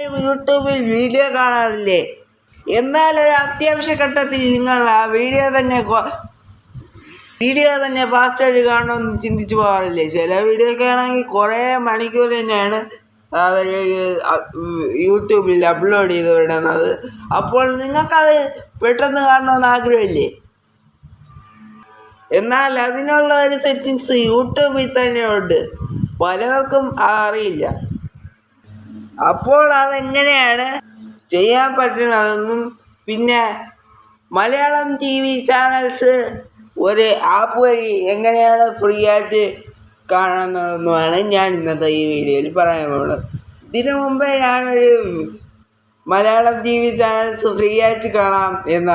യൂട്യൂബിൽ വീഡിയോ കാണാറില്ലേ? എന്നാൽ ഒരു അത്യാവശ്യ ഘട്ടത്തിൽ നിങ്ങൾ ആ വീഡിയോ തന്നെ ഫാസ്റ്റായിട്ട് കാണണമെന്ന് ചിന്തിച്ചു പോകാറില്ലേ? ചില വീഡിയോയൊക്കെ ആണെങ്കിൽ കുറേ മണിക്കൂർ തന്നെയാണ് അവർ യൂട്യൂബിൽ അപ്ലോഡ് ചെയ്ത് വിടുന്നത്. അപ്പോൾ നിങ്ങൾക്കത് പെട്ടെന്ന് കാണണമെന്ന് ആഗ്രഹമില്ലേ? എന്നാൽ അതിനുള്ള ഒരു സെറ്റിങ്സ് യൂട്യൂബിൽ തന്നെ ഉണ്ട്. പലർക്കും അറിയില്ല. അപ്പോൾ അതെങ്ങനെയാണ് ചെയ്യാൻ പറ്റുന്നതെന്നും പിന്നെ മലയാളം TV ചാനൽസ് ഒരു ആപ്പ് വഴി എങ്ങനെയാണ് ഫ്രീ ആയിട്ട് കാണുന്നതെന്നുമാണ് ഞാൻ ഇന്നത്തെ ഈ വീഡിയോയിൽ പറയാൻ പോകുന്നത്. ഇതിനു മുമ്പേ ഞാനൊരു മലയാളം TV ചാനൽസ് ഫ്രീ ആയിട്ട് കാണാം എന്ന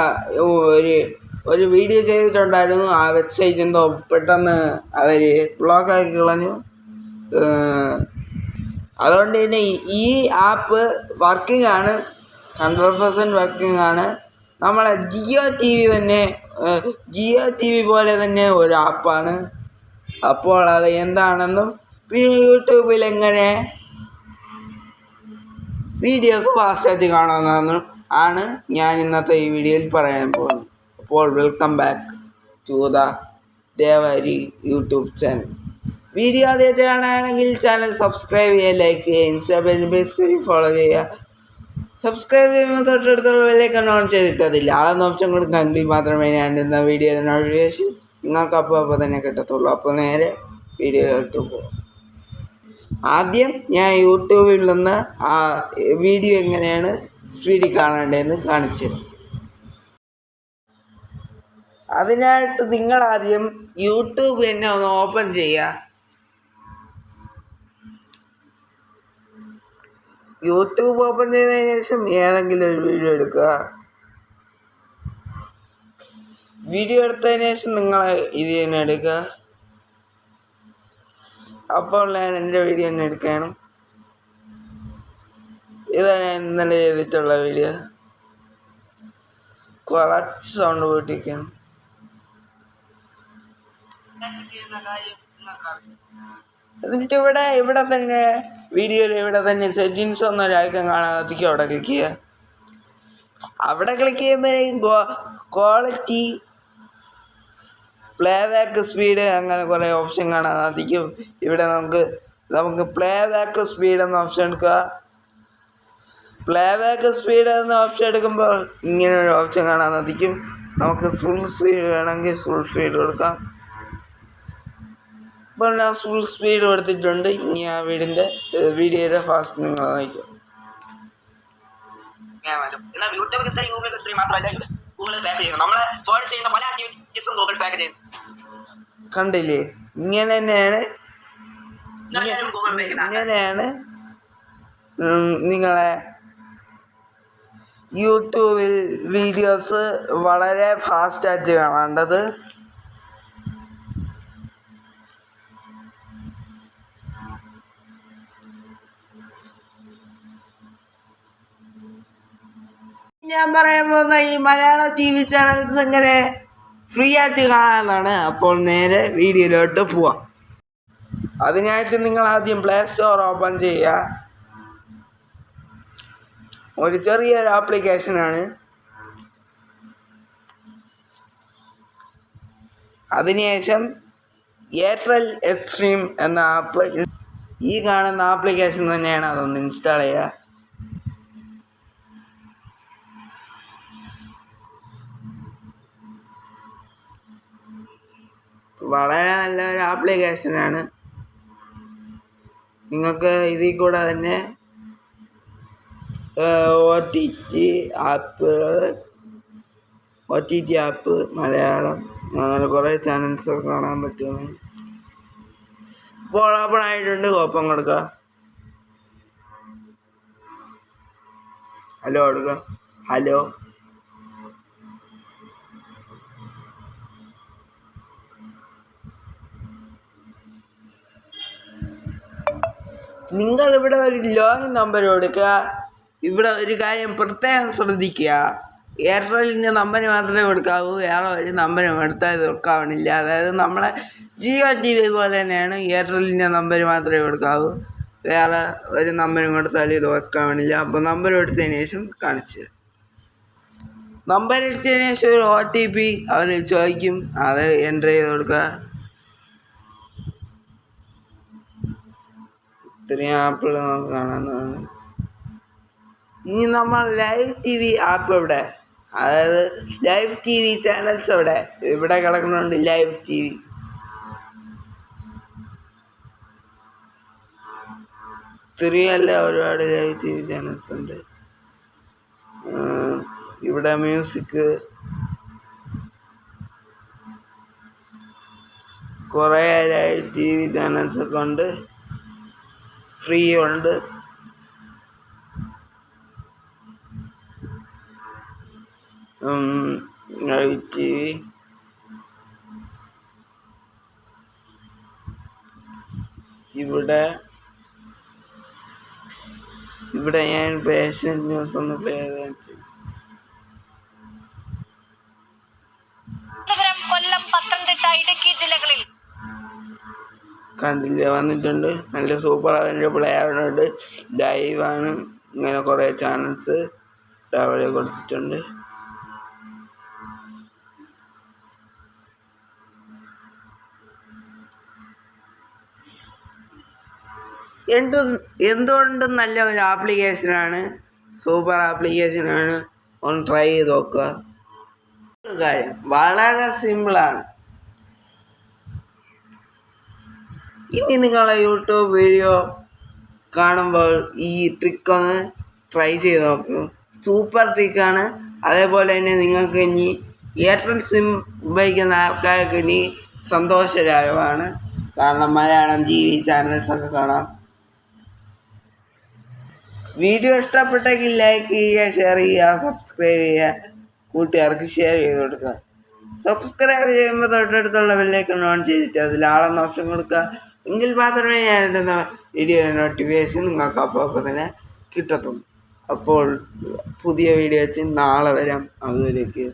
ഒരു വീഡിയോ ചെയ്തിട്ടുണ്ടായിരുന്നു. ആ വെബ്സൈറ്റ് എന്തോ പെട്ടെന്ന് അവർ ബ്ലോക്കാക്കി കളഞ്ഞു. അതുകൊണ്ട് തന്നെ ഈ ആപ്പ് വർക്കിംഗ് ആണ്, 100% വർക്കിംഗ് ആണ്. നമ്മളെ ജിയോ TV പോലെ തന്നെ ഒരു ആപ്പാണ്. അപ്പോൾ അത് എന്താണെന്നും പിന്നെ യൂട്യൂബിൽ എങ്ങനെ വീഡിയോസ് ഫാസ്റ്റായിട്ട് കാണാമെന്നും ആണ് ഞാൻ ഇന്നത്തെ ഈ വീഡിയോയിൽ പറയാൻ പോകുന്നത്. അപ്പോൾ welcome back to the Devari YouTube channel. Video ആദ്യമായിട്ട് കാണുകയാണെങ്കിൽ ചാനൽ സബ്സ്ക്രൈബ് ചെയ്യുക, ലൈക്ക് ചെയ്യുക, ഇൻസ്റ്റാഗ്രാമിൽ ഫേസ്ബുക്കിൽ ഫോളോ ചെയ്യുക. സബ്സ്ക്രൈബ് ചെയ്യുമ്പോൾ തൊട്ടടുത്തുള്ള ബെല്ലൈക്കൺ ഓൺ ചെയ്തിട്ടതില്ല ആളെന്ന ഓപ്ഷൻ കൊടുക്കാമെങ്കിൽ മാത്രമേ ഞാൻ ഇടുന്ന വീഡിയോയുടെ നോട്ടിഫിക്കേഷൻ നിങ്ങൾക്ക് അപ്പോൾ തന്നെ കിട്ടത്തുള്ളൂ. അപ്പോൾ നേരെ വീഡിയോയിലോട്ട് പോകും. ആദ്യം ഞാൻ യൂട്യൂബിൽ നിന്ന് ആ വീഡിയോ എങ്ങനെയാണ് സ്പീഡിൽ കാണേണ്ടതെന്ന് കാണിച്ചു തരാം. അതിനായിട്ട് നിങ്ങളാദ്യം യൂട്യൂബ് തന്നെ ഒന്ന് ഓപ്പൺ ചെയ്യുക. യൂട്യൂബ് ഓപ്പൺ ചെയ്തതിന് ശേഷം ഏതെങ്കിലും ഒരു വീഡിയോ എടുക്കുക. വീഡിയോ എടുത്തതിന് ശേഷം നിങ്ങൾ ഇത് തന്നെ എടുക്കുക. അപ്പോൾ ഞാൻ എൻ്റെ വീഡിയോ തന്നെ എടുക്കുകയാണ്. ഇതാണ് ഞാൻ ഇന്നലെ ചെയ്തിട്ടുള്ള വീഡിയോ. കുറച്ച് സൗണ്ട് പോയിട്ടിരിക്കുകയാണ്. എന്നിട്ട് ഇവിടെ തന്നെ വീഡിയോയിൽ ഇവിടെ തന്നെ സെറ്റിങ്സ് എന്നൊരു ഐക്കൺ കാണാതിരിക്കും. അവിടെ ക്ലിക്ക് ചെയ്യുക. അവിടെ ക്ലിക്ക് ചെയ്യുമ്പോഴേക്കും ക്വാളിറ്റി, പ്ലേ ബാക്ക് സ്പീഡ് അങ്ങനെ കുറേ ഓപ്ഷൻ കാണാൻ സാധിക്കും. ഇവിടെ നമുക്ക് പ്ലേ ബാക്ക് സ്പീഡ് എന്ന ഓപ്ഷൻ എടുക്കുക. പ്ലേ ബാക്ക് സ്പീഡ് എന്ന ഓപ്ഷൻ എടുക്കുമ്പോൾ ഇങ്ങനെ ഒരു ഓപ്ഷൻ കാണാൻ സാധിക്കും. നമുക്ക് ഫുൾ സ്പീഡ് വേണമെങ്കിൽ ഫുൾ സ്പീഡ് കൊടുക്കാം. ഇപ്പോൾ ഞാൻ ഫുൾ സ്പീഡ് കൊടുത്തിട്ടുണ്ട്. ഇനി ആ വീഡിയോയുടെ ഫാസ്റ്റ് നിങ്ങൾ വായിക്കും. കണ്ടില്ലേ? ഇങ്ങനെയാണ് നിങ്ങളെ യൂട്യൂബിൽ വീഡിയോസ് വളരെ ഫാസ്റ്റായിട്ട് കാണേണ്ടത്. ഞാൻ പറയാൻ പോകുന്ന ഈ മലയാളം TV ചാനൽസ് എങ്ങനെ ഫ്രീ ആയിട്ട് കാണാമെന്നാണ്. അപ്പോൾ നേരെ വീഡിയോയിലോട്ട് പോവാം. അതിനായിട്ട് നിങ്ങൾ ആദ്യം പ്ലേ സ്റ്റോർ ഓപ്പൺ ചെയ്യുക. ഒരു ചെറിയൊരു ആപ്ലിക്കേഷനാണ്. അതിനുശേഷം എയർടെൽ എക്സ്ട്രീം എന്ന ആപ്പ്, ഈ കാണുന്ന ആപ്ലിക്കേഷൻ തന്നെയാണ്. അതൊന്ന് ഇൻസ്റ്റാൾ ചെയ്യുക. വളരെ നല്ലൊരു ആപ്ലിക്കേഷനാണ്. നിങ്ങൾക്ക് ഇതിൽ കൂടെ തന്നെ OTT ആപ്പ് മലയാളം അങ്ങനെ കുറേ ചാനൽസൊക്കെ കാണാൻ പറ്റുന്നു. ഇപ്പോൾ ഓപ്പൺ ആയിട്ടുണ്ട്. ഓപ്പൺ കൊടുക്കുക. ഹലോ കൊടുക്കുക. ഹലോ. നിങ്ങൾ ഇവിടെ ഒരു ലോങ് നമ്പർ കൊടുക്കുക. ഇവിടെ ഒരു കാര്യം പ്രത്യേകം ശ്രദ്ധിക്കുക. എയർടെല്ലിൻ്റെ നമ്പർ മാത്രമേ കൊടുക്കാവൂ. വേറെ ഒരു നമ്പരും എടുത്താൽ ഇത് കൊടുക്കാവണില്ല. അതായത് നമ്മളെ ജിയോ TV പോലെ തന്നെയാണ്. എയർടെല്ലിൻ്റെ നമ്പർ മാത്രമേ കൊടുക്കാവൂ. വേറെ ഒരു നമ്പരും കൊടുത്താൽ ഇത് വർക്കാവണില്ല. അപ്പോൾ നമ്പർ എടുത്തതിന് ശേഷം കാണിച്ചു തരാം. നമ്പർ എടുത്തതിന് ശേഷം ഒരു OTP അവർ ചോദിക്കും, അത് എൻ്റർ ചെയ്ത് കൊടുക്കുക. ഇത്രയും ആപ്പുകൾ നമുക്ക് കാണാവുന്നതാണ്. ഇനി നമ്മൾ ലൈവ് TV ആപ്പ് ഇവിടെ, അതായത് ലൈവ് TV ചാനൽസ് ഇവിടെ കിടക്കുന്നുണ്ട്. ലൈവ് TV ഇത്രയല്ല, ഒരുപാട് ലൈവ് TV ചാനൽസ് ഉണ്ട്. ഇവിടെ മ്യൂസിക്, കുറേ ലൈവ് TV ചാനൽസ് ഒക്കെ ഉണ്ട്. ഫ്രീ ഉണ്ട്. ലൈവ് TV ഇവിടെ ഞാൻ ഫാഷൻ ന്യൂസ് ഒന്ന് പ്ലേ ചെയ്ത് കൊല്ലം, പത്തനംതിട്ട, ഇടുക്കി ജില്ലകളിൽ കണ്ടില്ല, വന്നിട്ടുണ്ട്. നല്ല സൂപ്പർ. അതിൻ്റെ പ്ലേ ആവുന്നുണ്ട്. ലൈവാണ്. ഇങ്ങനെ കുറേ ചാനൽസ് അവിടെ കൊടുത്തിട്ടുണ്ട്. എന്തുകൊണ്ടും നല്ല ഒരു ആപ്ലിക്കേഷനാണ്. സൂപ്പർ ആപ്ലിക്കേഷനാണ്. ഒന്ന് ട്രൈ ചെയ്ത് നോക്കുക. കാര്യം വളരെ സിമ്പിളാണ്. ഇനി നിങ്ങളെ യൂട്യൂബ് വീഡിയോ കാണുമ്പോൾ ഈ ട്രിക്കൊന്ന് ട്രൈ ചെയ്ത് നോക്കൂ. സൂപ്പർ ട്രിക്കാണ്. അതേപോലെ തന്നെ നിങ്ങൾക്ക് ഇനി എയർടെൽ സിം ഉപയോഗിക്കുന്ന ആൾക്കാർക്ക് ഇനി സന്തോഷകരമാണ്. കാരണം മലയാളം TV ചാനൽസൊക്കെ കാണാം. വീഡിയോ ഇഷ്ടപ്പെട്ടെങ്കിൽ ലൈക്ക് ചെയ്യുക, ഷെയർ ചെയ്യുക, സബ്സ്ക്രൈബ് ചെയ്യുക, കൂട്ടുകാർക്ക് ഷെയർ ചെയ്ത് കൊടുക്കുക. സബ്സ്ക്രൈബ് ചെയ്യുമ്പോൾ തൊട്ടടുത്തുള്ള ബെല്ലൈക്കൺ ഓൺ ചെയ്തിട്ട് അതിൽ ആളെന്ന ഓപ്ഷൻ കൊടുക്കുക. എങ്കിൽ മാത്രമേ ഞാൻ ഇടുന്ന വീഡിയോയുടെ നോട്ടിഫിക്കേഷൻ നിങ്ങൾക്ക് അപ്പോൾ തന്നെ കിട്ടത്തുള്ളൂ. അപ്പോൾ പുതിയ വീഡിയോ നാളെ വരാം. അതുവരേക്ക്